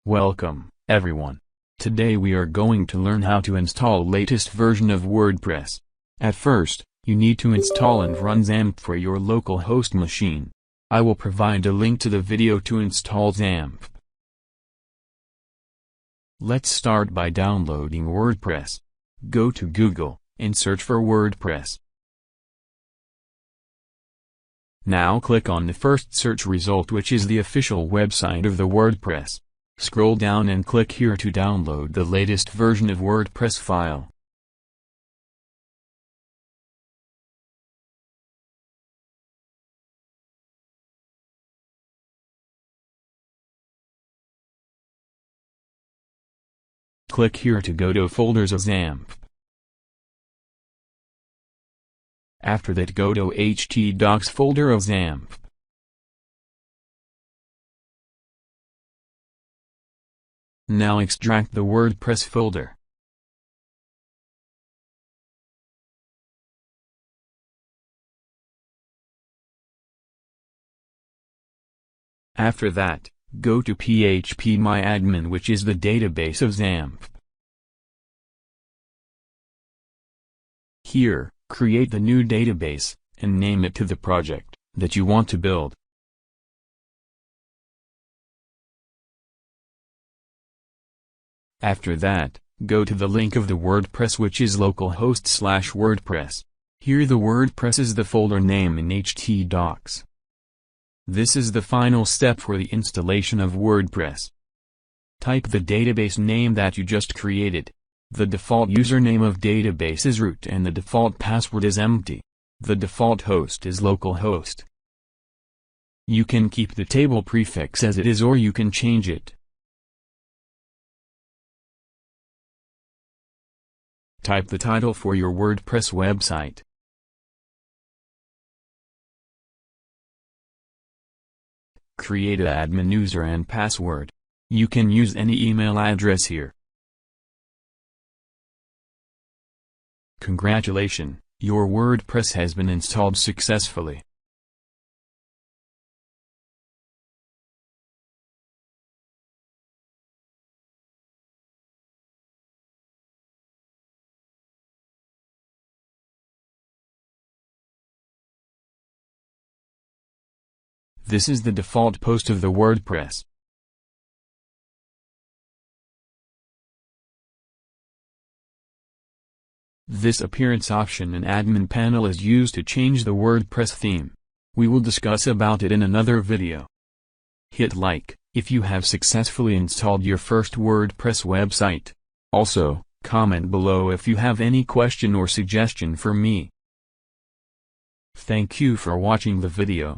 Welcome, everyone. Today we are going to learn how to install latest version of WordPress. At first, you need to install and run XAMPP for your local host machine. I will provide a link to the video to install XAMPP. Let's start by downloading WordPress. Go to Google and search for WordPress. Now click on the first search result, which is the official website of the WordPress. Scroll down and click here to download the latest version of WordPress file. Click here to go to folders of XAMPP. After that, go to htdocs folder of XAMPP. Now extract the WordPress folder. After that, go to phpMyAdmin, which is the database of XAMPP. Here, create the new database, and name it to the project that you want to build. After that, go to the link of the WordPress, which is localhost/WordPress. Here the WordPress is the folder name in htdocs. This is the final step for the installation of WordPress. Type the database name that you just created. The default username of database is root and the default password is empty. The default host is localhost. You can keep the table prefix as it is, or you can change it. Type the title for your WordPress website. Create an admin user and password. You can use any email address here. Congratulations, your WordPress has been installed successfully. This is the default post of the WordPress. This appearance option in admin panel is used to change the WordPress theme. We will discuss about it in another video. Hit like if you have successfully installed your first WordPress website. Also, comment below if you have any question or suggestion for me. Thank you for watching the video.